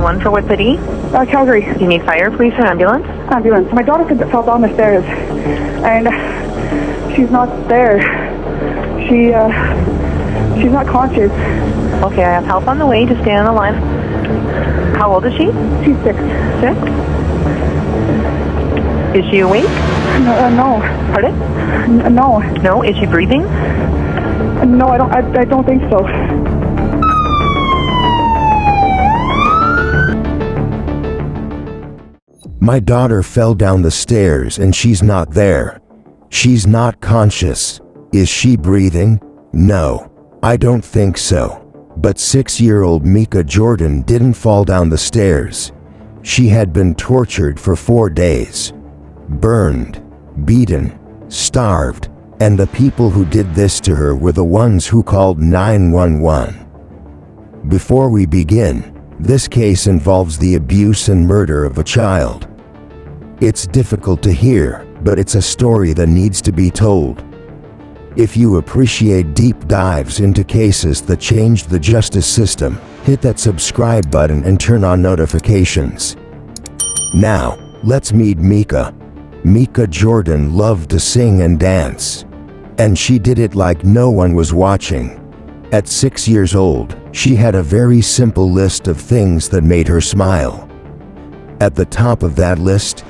911 for what city? Calgary. Do you need fire, police, or ambulance? Ambulance. My daughter fell down the stairs, and she's not there. She's not conscious. Okay, I have help on the way. Just stay on the line. How old is she? She's 6. 6? Is she awake? No. Pardon? No. No? Is she breathing? No, I don't think so. My daughter fell down the stairs and she's not there. She's not conscious. Is she breathing? No, I don't think so. But 6-year-old Meeka Jordan didn't fall down the stairs. She had been tortured for 4 days. Burned, beaten, starved, and the people who did this to her were the ones who called 911. Before we begin, this case involves the abuse and murder of a child. It's difficult to hear, but it's a story that needs to be told. If you appreciate deep dives into cases that changed the justice system, hit that subscribe button and turn on notifications. Now, let's meet Meeka. Meeka Jordan loved to sing and dance. And she did it like no one was watching. At 6 years old, she had a very simple list of things that made her smile. At the top of that list,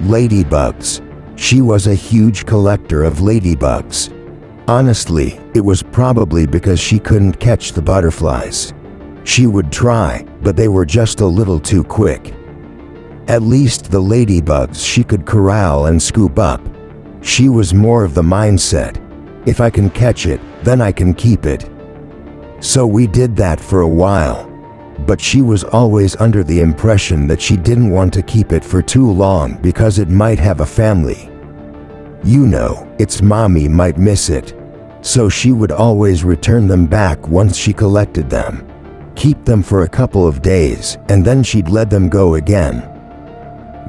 ladybugs. She was a huge collector of ladybugs. Honestly, it was probably because she couldn't catch the butterflies. She would try, but they were just a little too quick. At least the ladybugs she could corral and scoop up. She was more of the mindset, if I can catch it, then I can keep it. So we did that for a while. But she was always under the impression that she didn't want to keep it for too long because it might have a family. You know, its mommy might miss it. So she would always return them back once she collected them. Keep them for a couple of days, and then she'd let them go again.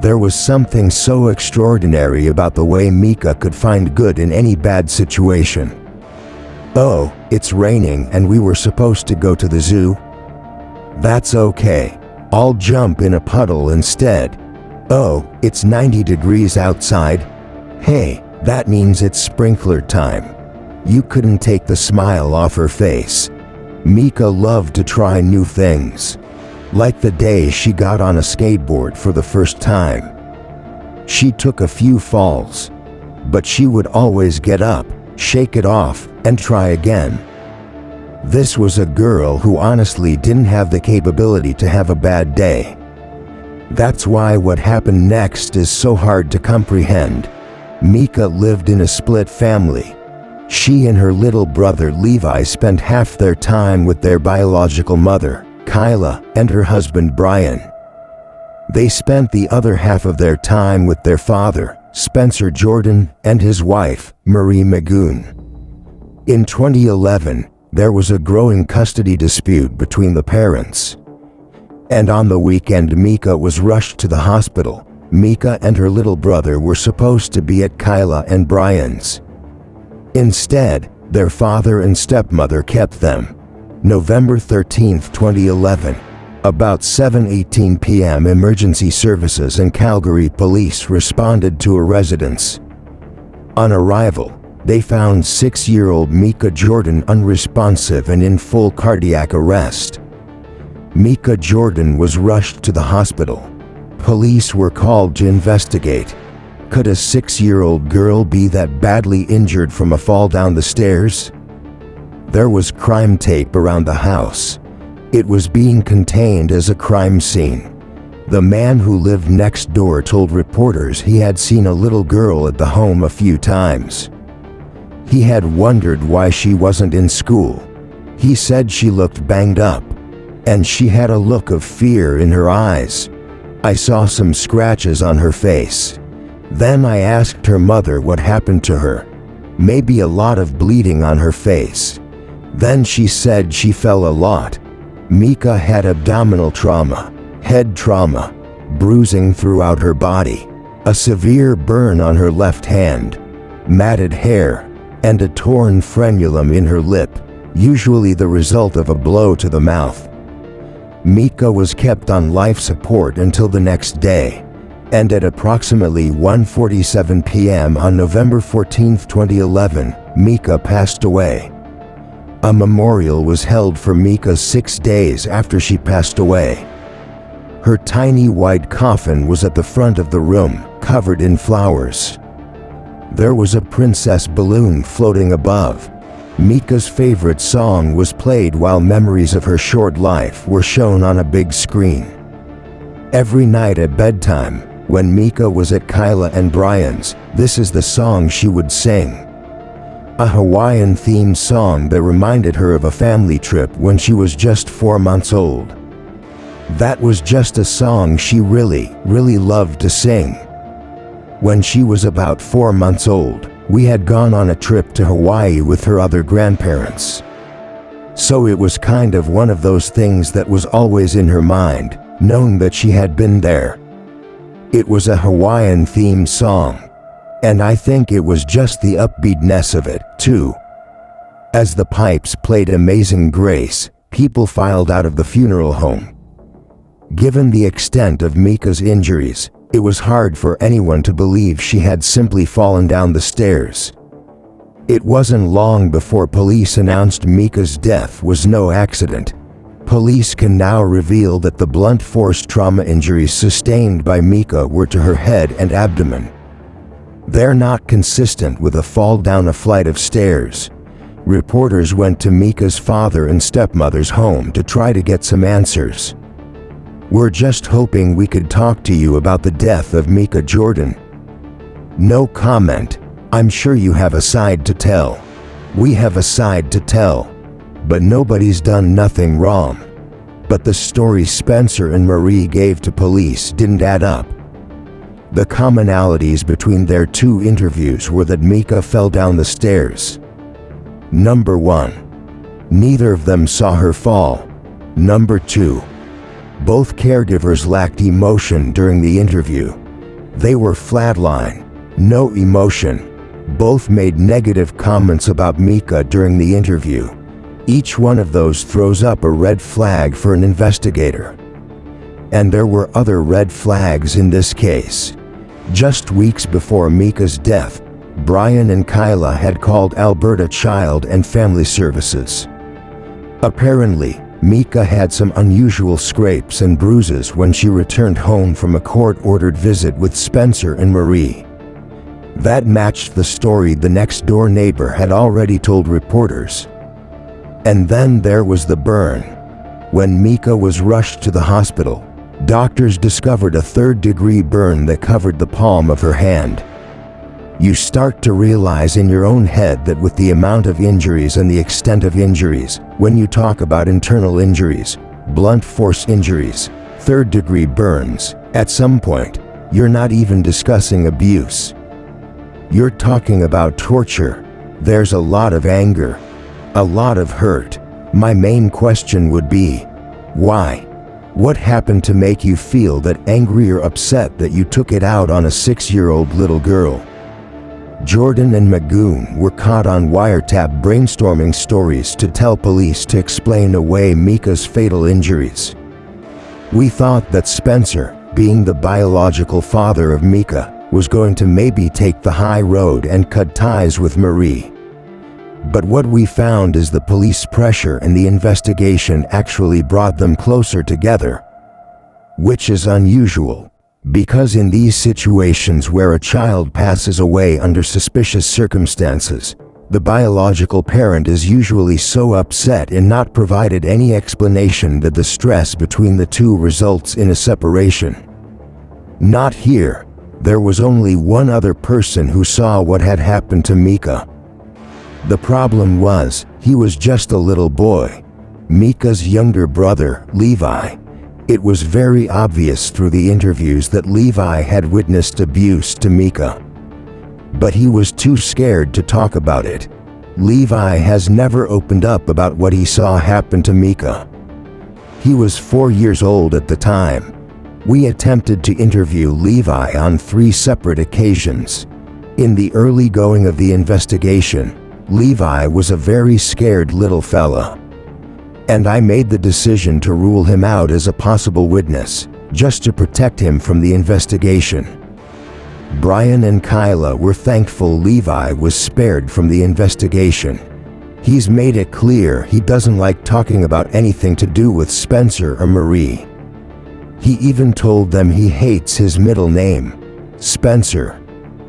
There was something so extraordinary about the way Meeka could find good in any bad situation. Oh, it's raining and we were supposed to go to the zoo? That's okay. I'll jump in a puddle instead. Oh, it's 90 degrees outside. Hey, that means it's sprinkler time. You couldn't take the smile off her face. Meeka loved to try new things. Like the day she got on a skateboard for the first time. She took a few falls, but she would always get up, shake it off, and try again. This was a girl who honestly didn't have the capability to have a bad day. That's why what happened next is so hard to comprehend. Meeka lived in a split family. She and her little brother Levi spent half their time with their biological mother, Kyla, and her husband Brian. They spent the other half of their time with their father, Spencer Jordan, and his wife, Marie Magoon. In 2011, there was a growing custody dispute between the parents. And on the weekend, Meeka was rushed to the hospital. Meeka and her little brother were supposed to be at Kyla and Brian's. Instead, their father and stepmother kept them. November 13, 2011. About 7:18 p.m. emergency services and Calgary police responded to a residence. On arrival, they found 6-year-old Meeka Jordan unresponsive and in full cardiac arrest. Meeka Jordan was rushed to the hospital. Police were called to investigate. Could a 6-year-old girl be that badly injured from a fall down the stairs? There was crime tape around the house. It was being contained as a crime scene. The man who lived next door told reporters he had seen a little girl at the home a few times. He had wondered why she wasn't in school. He said she looked banged up, and she had a look of fear in her eyes. I saw some scratches on her face. Then I asked her mother what happened to her. Maybe a lot of bleeding on her face. Then she said she fell a lot. Meeka had abdominal trauma, head trauma, bruising throughout her body, a severe burn on her left hand, matted hair, and a torn frenulum in her lip, usually the result of a blow to the mouth. Meeka was kept on life support until the next day, and at approximately 1:47 p.m. on November 14, 2011, Meeka passed away. A memorial was held for Meeka 6 days after she passed away. Her tiny white coffin was at the front of the room, covered in flowers. There was a princess balloon floating above. Meeka's favorite song was played while memories of her short life were shown on a big screen. Every night at bedtime, when Meeka was at Kyla and Brian's, this is the song she would sing. A Hawaiian-themed song that reminded her of a family trip when she was just 4 months old. That was just a song she really loved to sing. When she was about 4 months old, we had gone on a trip to Hawaii with her other grandparents. So it was kind of one of those things that was always in her mind, knowing that she had been there. It was a Hawaiian-themed song, and I think it was just the upbeatness of it, too. As the pipes played Amazing Grace, people filed out of the funeral home. Given the extent of Meeka's injuries, it was hard for anyone to believe she had simply fallen down the stairs. It wasn't long before police announced Meeka's death was no accident. Police can now reveal that the blunt force trauma injuries sustained by Meeka were to her head and abdomen. They're not consistent with a fall down a flight of stairs. Reporters went to Meeka's father and stepmother's home to try to get some answers. We're just hoping we could talk to you about the death of Meeka Jordan. No comment. I'm sure you have a side to tell. We have a side to tell. But nobody's done nothing wrong. But the story Spencer and Marie gave to police didn't add up. The commonalities between their two interviews were that Meeka fell down the stairs. Number 1. Neither of them saw her fall. Number 2. Both caregivers lacked emotion during the interview. They were flatline, no emotion. Both made negative comments about Meeka during the interview. Each one of those throws up a red flag for an investigator. And there were other red flags in this case. Just weeks before Meeka's death, Brian and Kyla had called Alberta Child and Family Services. Apparently, Meeka had some unusual scrapes and bruises when she returned home from a court-ordered visit with Spencer and Marie. That matched the story the next-door neighbor had already told reporters. And then there was the burn. When Meeka was rushed to the hospital, doctors discovered a third-degree burn that covered the palm of her hand. You start to realize in your own head that with the amount of injuries and the extent of injuries, when you talk about internal injuries, blunt force injuries, third-degree burns, at some point, you're not even discussing abuse. You're talking about torture. There's a lot of anger, a lot of hurt. My main question would be, why? What happened to make you feel that angry or upset that you took it out on a 6-year-old little girl? Jordan and Magoon were caught on wiretap brainstorming stories to tell police to explain away Meeka's fatal injuries. We thought that Spencer, being the biological father of Meeka, was going to maybe take the high road and cut ties with Marie. But what we found is the police pressure and the investigation actually brought them closer together. Which is unusual, because in these situations where a child passes away under suspicious circumstances, the biological parent is usually so upset and not provided any explanation that the stress between the two results in a separation. Not here. There was only one other person who saw what had happened to Meeka. The problem was, he was just a little boy. Meeka's younger brother, Levi. It was very obvious through the interviews that Levi had witnessed abuse to Meeka. But he was too scared to talk about it. Levi has never opened up about what he saw happen to Meeka. He was 4 years old at the time. We attempted to interview Levi on 3 separate occasions. In the early going of the investigation, Levi was a very scared little fella. and I made the decision to rule him out as a possible witness, just to protect him from the investigation. Brian and Kyla were thankful Levi was spared from the investigation. He's made it clear he doesn't like talking about anything to do with Spencer or Marie. He even told them he hates his middle name, Spencer.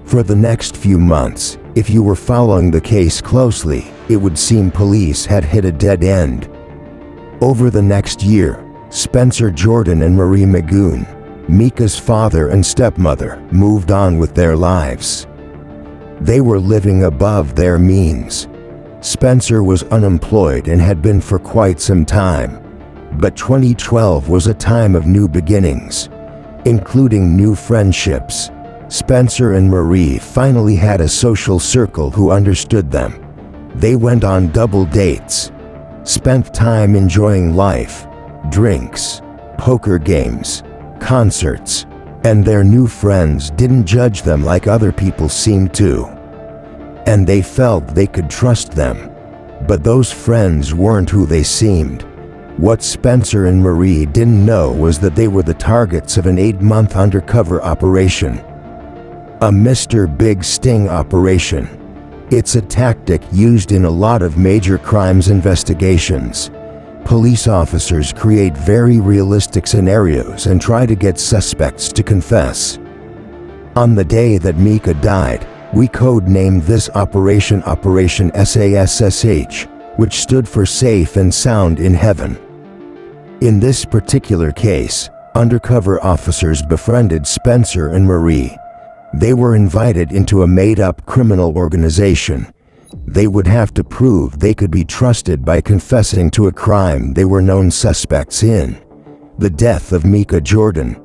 For the next few months, if you were following the case closely, it would seem police had hit a dead end. Over the next year, Spencer Jordan and Marie Magoon, Meeka's father and stepmother, moved on with their lives. They were living above their means. Spencer was unemployed and had been for quite some time, but 2012 was a time of new beginnings, including new friendships. Spencer and Marie finally had a social circle who understood them. They went on double dates, spent time enjoying life, drinks, poker games, concerts, and their new friends didn't judge them like other people seemed to. And they felt they could trust them. But those friends weren't who they seemed. What Spencer and Marie didn't know was that they were the targets of an 8-month undercover operation. A Mr. Big Sting operation. It's a tactic used in a lot of major crimes investigations. Police officers create very realistic scenarios and try to get suspects to confess. On the day that Meeka died, we code-named this operation Operation SASSH, which stood for Safe and Sound in Heaven. In this particular case, undercover officers befriended Spencer and Marie. They were invited into a made-up criminal organization. They would have to prove they could be trusted by confessing to a crime they were known suspects in: the death of Meeka Jordan.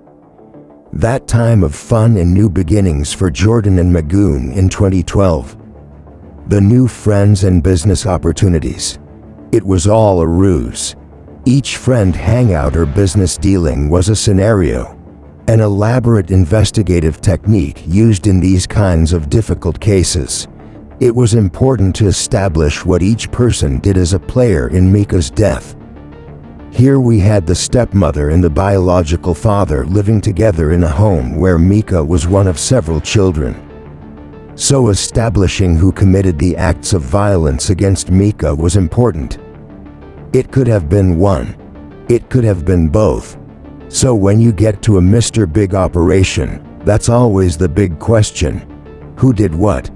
That time of fun and new beginnings for Jordan and Magoon in 2012. The new friends and business opportunities. It was all a ruse. Each friend hangout or business dealing was a scenario, an elaborate investigative technique used in these kinds of difficult cases. It was important to establish what each person did as a player in Meeka's death. Here we had the stepmother and the biological father living together in a home where Meeka was one of several children. So establishing who committed the acts of violence against Meeka was important. It could have been one. It could have been both. So when you get to a Mr. Big operation, that's always the big question. Who did what?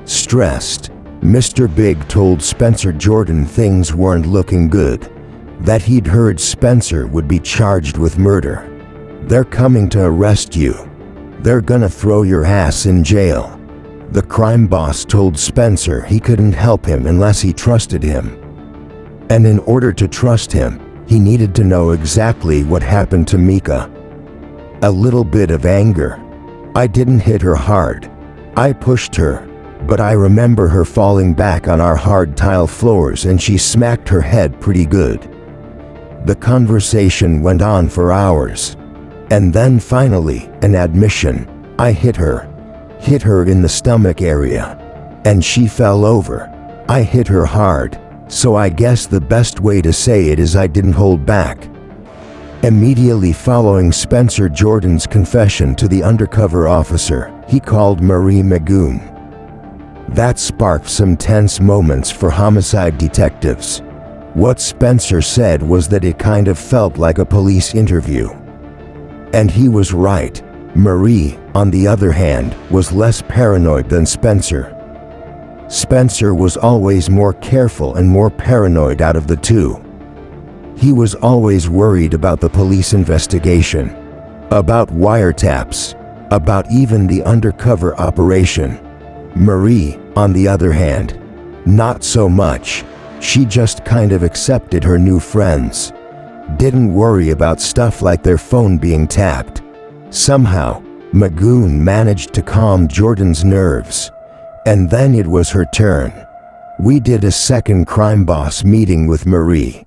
Stressed, Mr. Big told Spencer Jordan things weren't looking good, that he'd heard Spencer would be charged with murder. They're coming to arrest you. They're gonna throw your ass in jail. The crime boss told Spencer he couldn't help him unless he trusted him. And in order to trust him, he needed to know exactly what happened to Meeka. A little bit of anger. I didn't hit her hard. I pushed her, but I remember her falling back on our hard tile floors and she smacked her head pretty good. The conversation went on for hours. And then finally, an admission. I hit her in the stomach area. And she fell over. I hit her hard, so I guess the best way to say it is I didn't hold back. Immediately following Spencer Jordan's confession to the undercover officer, he called Marie Magoon. That sparked some tense moments for homicide detectives. What Spencer said was that it kind of felt like a police interview. And he was right. Marie, on the other hand, was less paranoid than Spencer. Spencer was always more careful and more paranoid out of the two. He was always worried about the police investigation, about wiretaps, about even the undercover operation. Marie, on the other hand, not so much. She just kind of accepted her new friends. Didn't worry about stuff like their phone being tapped. Somehow, Magoon managed to calm Jordan's nerves. And then it was her turn. We did a second crime boss meeting with Marie.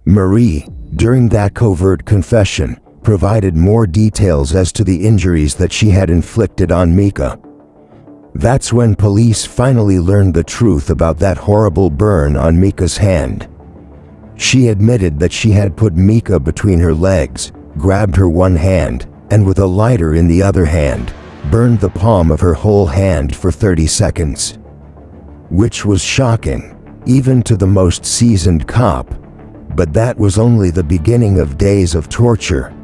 Marie, during that covert confession, provided more details as to the injuries that she had inflicted on Meeka. That's when police finally learned the truth about that horrible burn on Meeka's hand. She admitted that she had put Meeka between her legs, grabbed her one hand, and with a lighter in the other hand, burned the palm of her whole hand for 30 seconds. Which was shocking, even to the most seasoned cop. But that was only the beginning of days of torture.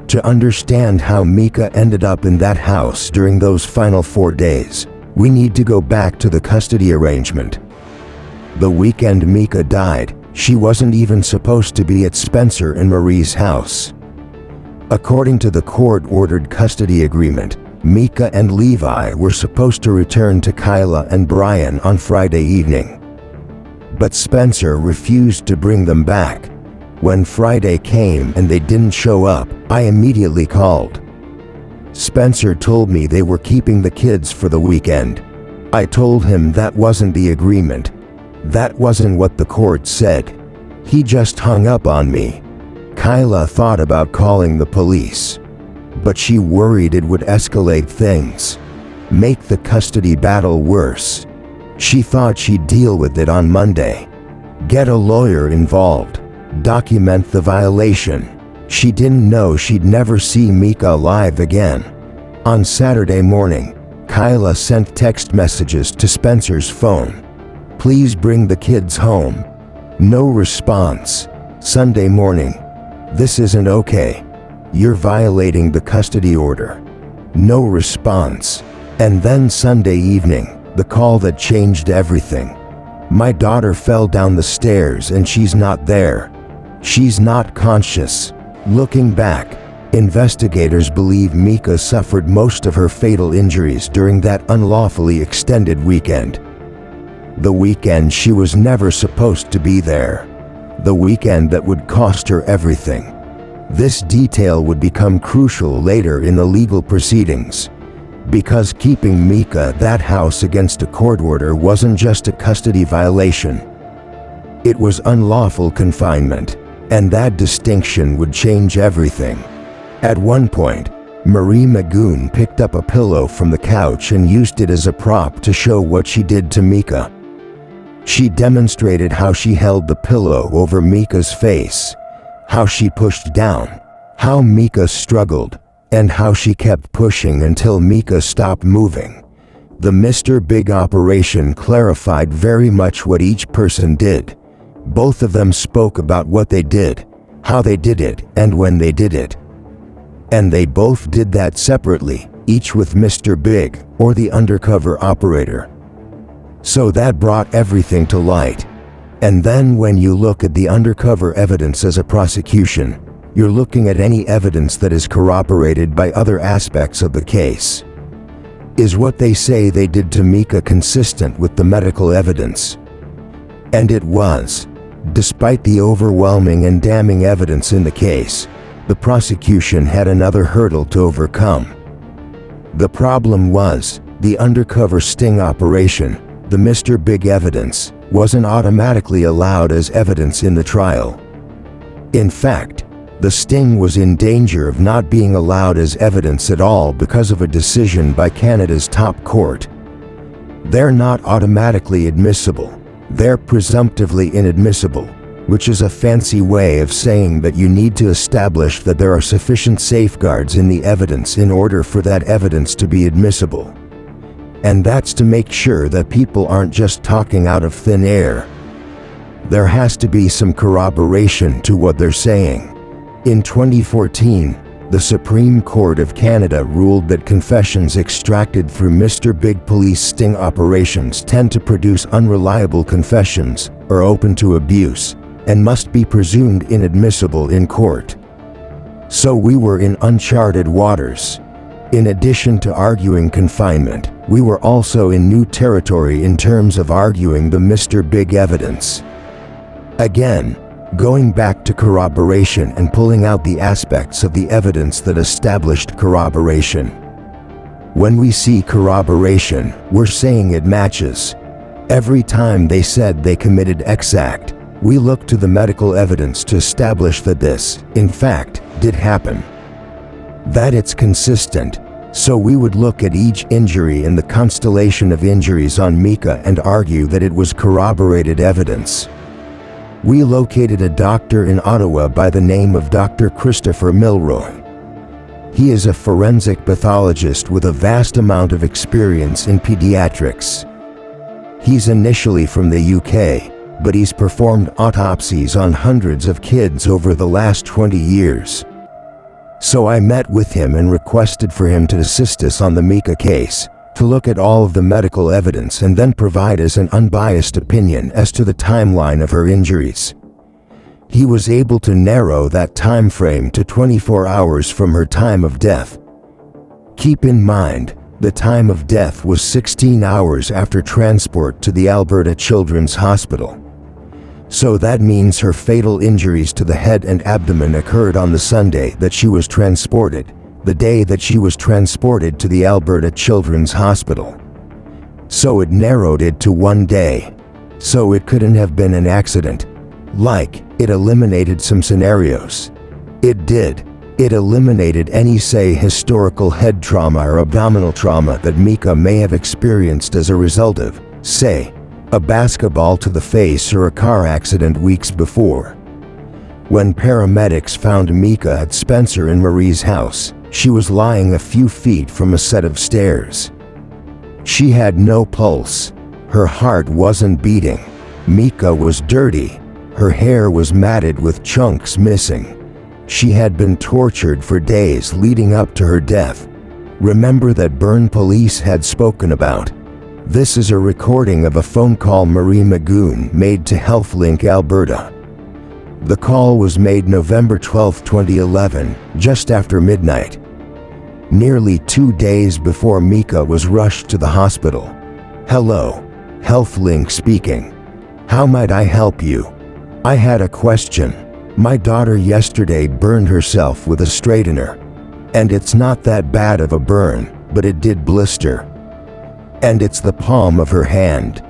To understand how Meeka ended up in that house during those final 4 days, we need to go back to the custody arrangement. The weekend Meeka died, she wasn't even supposed to be at Spencer and Marie's house. According to the court-ordered custody agreement, Meeka and Levi were supposed to return to Kyla and Brian on Friday evening. But Spencer refused to bring them back. When Friday came and they didn't show up, I immediately called. Spencer told me they were keeping the kids for the weekend. I told him that wasn't the agreement. That wasn't what the court said. He just hung up on me. Kyla thought about calling the police, but she worried it would escalate things, make the custody battle worse. She thought she'd deal with it on Monday, get a lawyer involved, document the violation. She didn't know she'd never see Meeka alive again. On Saturday morning, Kyla sent text messages to Spencer's phone. "Please bring the kids home." No response. Sunday morning, "This isn't okay. You're violating the custody order." No response. And then Sunday evening, the call that changed everything. "My daughter fell down the stairs and she's not there. She's not conscious." Looking back, investigators believe Meeka suffered most of her fatal injuries during that unlawfully extended weekend. The weekend she was never supposed to be there. The weekend that would cost her everything. This detail would become crucial later in the legal proceedings, because keeping Meeka at that house against a court order wasn't just a custody violation. It was unlawful confinement, and that distinction would change everything. At one point, Marie Magoon picked up a pillow from the couch and used it as a prop to show what she did to Meeka. She demonstrated how she held the pillow over Meeka's face, how she pushed down, how Meeka struggled, and how she kept pushing until Meeka stopped moving. The Mr. Big operation clarified very much what each person did. Both of them spoke about what they did, how they did it, and when they did it. And they both did that separately, each with Mr. Big, or the undercover operator. So that brought everything to light. And then when you look at the undercover evidence as a prosecution, you're looking at any evidence that is corroborated by other aspects of the case. Is what they say they did to Meeka consistent with the medical evidence? And it was. Despite the overwhelming and damning evidence in the case, the prosecution had another hurdle to overcome. The problem was, the undercover sting operation, the Mr. Big evidence, wasn't automatically allowed as evidence in the trial. In fact, the sting was in danger of not being allowed as evidence at all because of a decision by Canada's top court. They're not automatically admissible. They're presumptively inadmissible, which is a fancy way of saying that you need to establish that there are sufficient safeguards in the evidence in order for that evidence to be admissible. And that's to make sure that people aren't just talking out of thin air. There has to be some corroboration to what they're saying. In 2014, the Supreme Court of Canada ruled that confessions extracted through Mr. Big police sting operations tend to produce unreliable confessions, are open to abuse, and must be presumed inadmissible in court. So we were in uncharted waters. In addition to arguing confinement, we were also in new territory in terms of arguing the Mr. Big evidence. Again, going back to corroboration and pulling out the aspects of the evidence that established corroboration. When we see corroboration, we're saying it matches. Every time they said they committed X act, we look to the medical evidence to establish that this, in fact, did happen. That it's consistent, so we would look at each injury in the constellation of injuries on Meeka and argue that it was corroborated evidence. We located a doctor in Ottawa by the name of Dr. Christopher Milroy. He is a forensic pathologist with a vast amount of experience in pediatrics. He's initially from the UK, but he's performed autopsies on hundreds of kids over the last 20 years. So I met with him and requested for him to assist us on the Meeka case, to look at all of the medical evidence and then provide us an unbiased opinion as to the timeline of her injuries. He was able to narrow that time frame to 24 hours from her time of death. Keep in mind, the time of death was 16 hours after transport to the Alberta Children's Hospital. So that means her fatal injuries to the head and abdomen occurred on the Sunday that she was transported, the day that she was transported to the Alberta Children's Hospital. So it narrowed it to 1 day. So it couldn't have been an accident. Like, it eliminated some scenarios. It did. It eliminated any, say, historical head trauma or abdominal trauma that Meeka may have experienced as a result of, say, a basketball to the face or a car accident weeks before. When paramedics found Meeka at Spencer and Marie's house, she was lying a few feet from a set of stairs. She had no pulse. Her heart wasn't beating. Meeka was dirty. Her hair was matted with chunks missing. She had been tortured for days leading up to her death. Remember that burn police had spoken about. This is a recording of a phone call Marie Magoon made to HealthLink Alberta. The call was made November 12, 2011, just after midnight. Nearly 2 days before Meeka was rushed to the hospital. Hello, HealthLink speaking. How might I help you? I had a question. My daughter yesterday burned herself with a straightener. And it's not that bad of a burn, but it did blister. And it's the palm of her hand.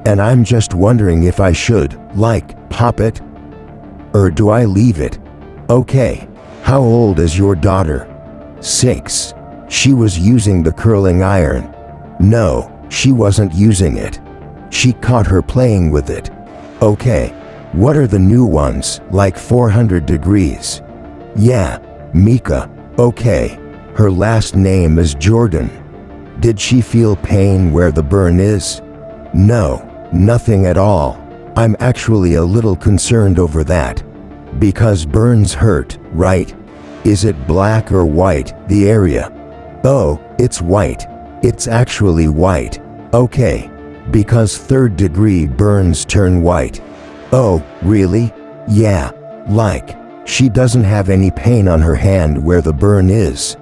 And I'm just wondering if I should, like, pop it? Or do I leave it? Okay. How old is your daughter? 6. She was using the curling iron. No, she wasn't using it. She caught her playing with it. Okay. What are the new ones, like 400 degrees? Yeah, Meeka. Okay. Her last name is Jordan. Did she feel pain where the burn is? No, nothing at all. I'm actually a little concerned over that. Because burns hurt, right? Is it black or white, the area? Oh, it's white. It's actually white. Okay. Because third-degree burns turn white. Oh, really? Yeah. Like, she doesn't have any pain on her hand where the burn is.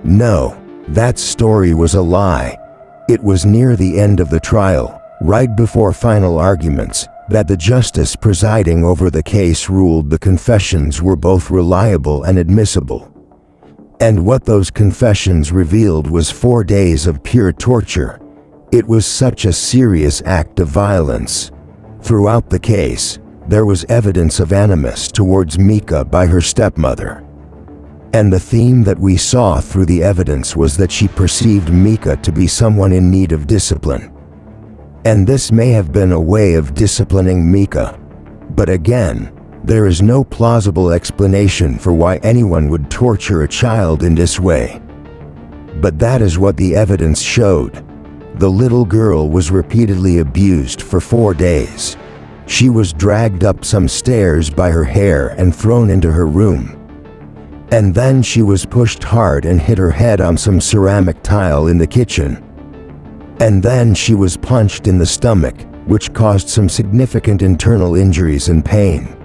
No, that story was a lie. It was near the end of the trial, right before final arguments, that the justice presiding over the case ruled the confessions were both reliable and admissible. And what those confessions revealed was 4 days of pure torture. It was such a serious act of violence. Throughout the case, there was evidence of animus towards Meeka by her stepmother. And the theme that we saw through the evidence was that she perceived Meeka to be someone in need of discipline. And this may have been a way of disciplining Meeka. But again, there is no plausible explanation for why anyone would torture a child in this way. But that is what the evidence showed. The little girl was repeatedly abused for 4 days. She was dragged up some stairs by her hair and thrown into her room. And then she was pushed hard and hit her head on some ceramic tile in the kitchen. And then she was punched in the stomach, which caused some significant internal injuries and pain.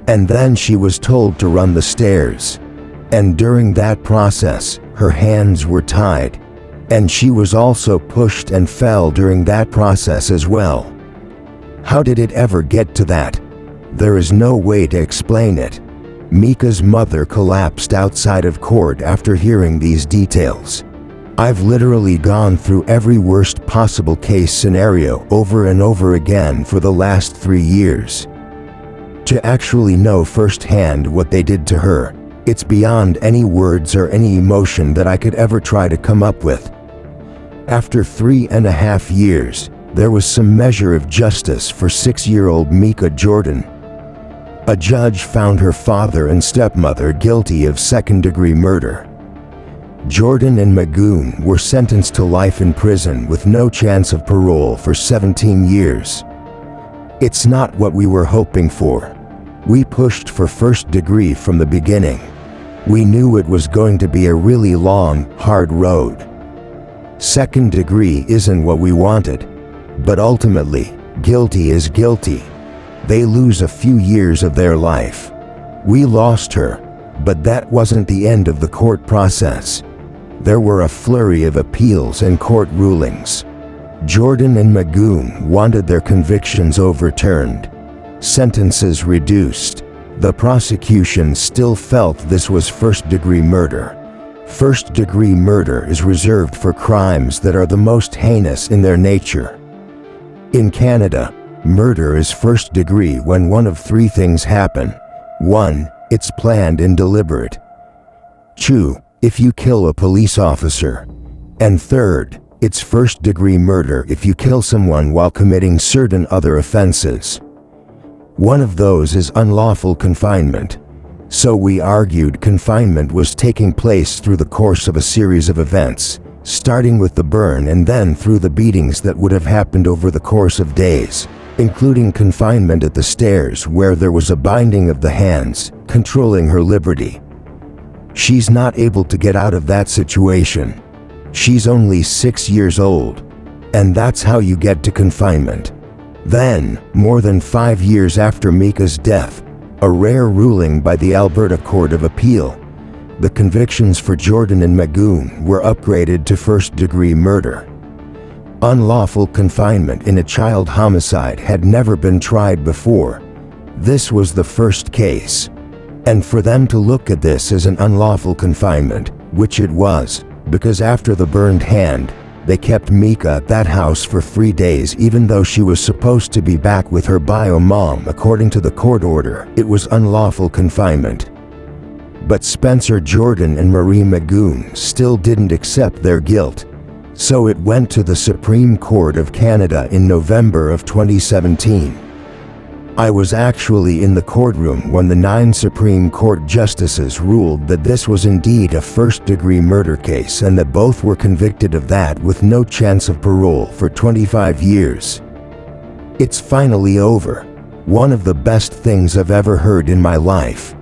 And then she was told to run the stairs. And during that process, her hands were tied. And she was also pushed and fell during that process as well. How did it ever get to that? There is no way to explain it. Meeka's mother collapsed outside of court after hearing these details. I've literally gone through every worst possible case scenario over and over again for the last 3 years. To actually know firsthand what they did to her, it's beyond any words or any emotion that I could ever try to come up with. After 3.5 years, there was some measure of justice for 6-year-old Meeka Jordan. A judge found her father and stepmother guilty of second-degree murder. Jordan and Magoon were sentenced to life in prison with no chance of parole for 17 years. It's not what we were hoping for. We pushed for first degree from the beginning. We knew it was going to be a really long, hard road. Second degree isn't what we wanted. But ultimately, guilty is guilty. They lose a few years of their life. We lost her, but that wasn't the end of the court process. There were a flurry of appeals and court rulings. Jordan and Magoon wanted their convictions overturned, sentences reduced. The prosecution still felt this was first-degree murder. First-degree murder is reserved for crimes that are the most heinous in their nature. In Canada, murder is first degree when one of three things happen. 1. It's planned and deliberate. 2. If you kill a police officer. And 3rd, it's first degree murder if you kill someone while committing certain other offenses. One of those is unlawful confinement. So we argued confinement was taking place through the course of a series of events, starting with the burn and then through the beatings that would have happened over the course of days, including confinement at the stairs where there was a binding of the hands, controlling her liberty. She's not able to get out of that situation. She's only 6 years old. And that's how you get to confinement. Then, more than 5 years after Meeka's death, a rare ruling by the Alberta Court of Appeal, the convictions for Jordan and Magoon were upgraded to first-degree murder. Unlawful confinement in a child homicide had never been tried before. This was the first case. And for them to look at this as an unlawful confinement, which it was, because after the burned hand, they kept Meeka at that house for 3 days even though she was supposed to be back with her bio mom according to the court order, it was unlawful confinement. But Spencer Jordan and Marie Magoon still didn't accept their guilt, so it went to the Supreme Court of Canada in November of 2017. I was actually in the courtroom when the 9 Supreme Court justices ruled that this was indeed a first-degree murder case and that both were convicted of that with no chance of parole for 25 years. It's finally over. One of the best things I've ever heard in my life.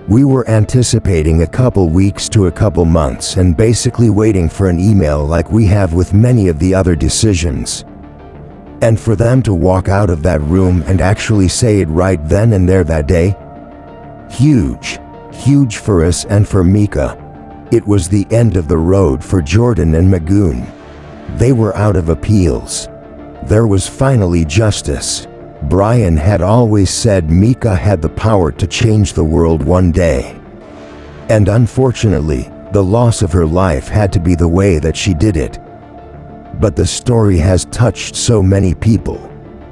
We were anticipating a couple weeks to a couple months and basically waiting for an email like we have with many of the other decisions. And for them to walk out of that room and actually say it right then and there that day? Huge. Huge for us and for Meeka. It was the end of the road for Jordan and Magoon. They were out of appeals. There was finally justice. Brian had always said Meeka had the power to change the world one day. And unfortunately, the loss of her life had to be the way that she did it. But the story has touched so many people.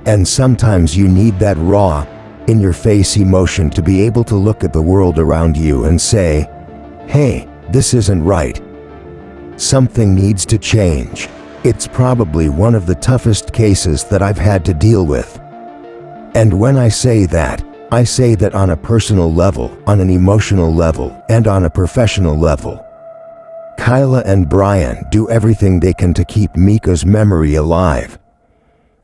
And sometimes you need that raw, in-your-face emotion to be able to look at the world around you and say, hey, this isn't right. Something needs to change. It's probably one of the toughest cases that I've had to deal with. And when I say that on a personal level, on an emotional level, and on a professional level. Kyla and Brian do everything they can to keep Meeka's memory alive.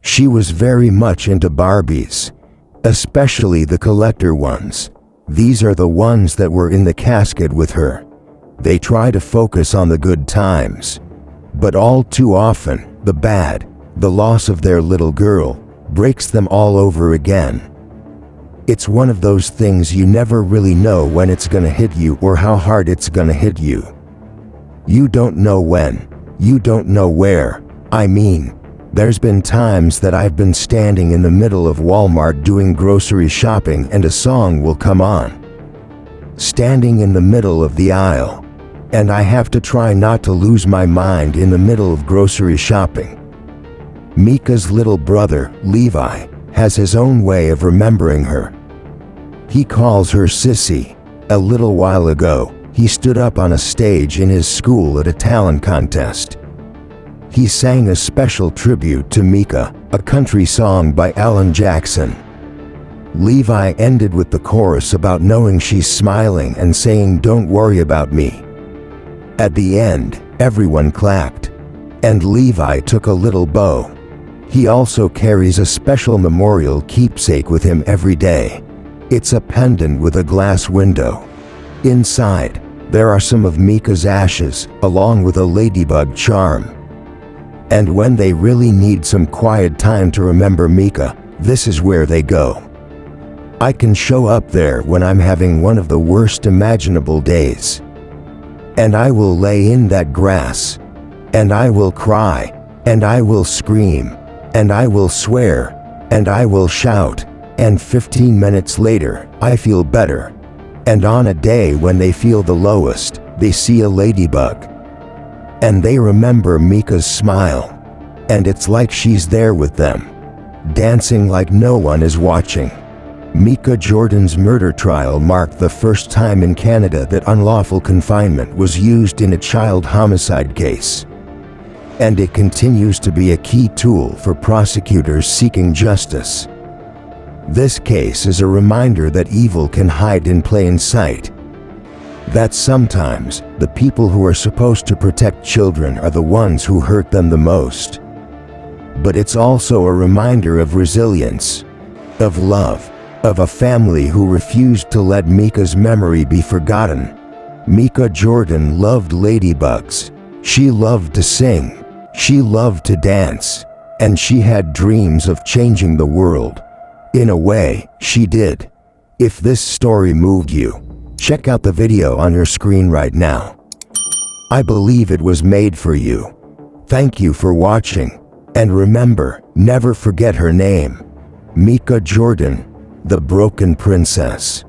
She was very much into Barbies, especially the collector ones. These are the ones that were in the casket with her. They try to focus on the good times, but all too often, the bad, the loss of their little girl, breaks them all over again. It's one of those things you never really know when it's gonna hit you or how hard it's gonna hit you. You don't know when, you don't know where. I mean, there's been times that I've been standing in the middle of Walmart doing grocery shopping and a song will come on. Standing in the middle of the aisle. And I have to try not to lose my mind in the middle of grocery shopping. Meeka's little brother, Levi, has his own way of remembering her. He calls her Sissy. A little while ago, he stood up on a stage in his school at a talent contest. He sang a special tribute to Meeka, a country song by Alan Jackson. Levi ended with the chorus about knowing she's smiling and saying, "Don't worry about me." At the end, everyone clapped, and Levi took a little bow. He also carries a special memorial keepsake with him every day. It's a pendant with a glass window. Inside, there are some of Meeka's ashes, along with a ladybug charm. And when they really need some quiet time to remember Meeka, this is where they go. I can show up there when I'm having one of the worst imaginable days. And I will lay in that grass. And I will cry. And I will scream. And I will swear. And I will shout. And 15 minutes later, I feel better. And on a day when they feel the lowest, they see a ladybug. And they remember Meeka's smile. And it's like she's there with them, dancing like no one is watching. Meeka Jordan's murder trial marked the first time in Canada that unlawful confinement was used in a child homicide case. And it continues to be a key tool for prosecutors seeking justice. This case is a reminder that evil can hide in plain sight. That sometimes, the people who are supposed to protect children are the ones who hurt them the most. But it's also a reminder of resilience, of love, of a family who refused to let Meeka's memory be forgotten. Meeka Jordan loved ladybugs. She loved to sing. She loved to dance. And she had dreams of changing the world. In a way, she did. If this story moved you, check out the video on your screen right now. I believe it was made for you. Thank you for watching. And remember, never forget her name. Meeka Jordan, the Broken Princess.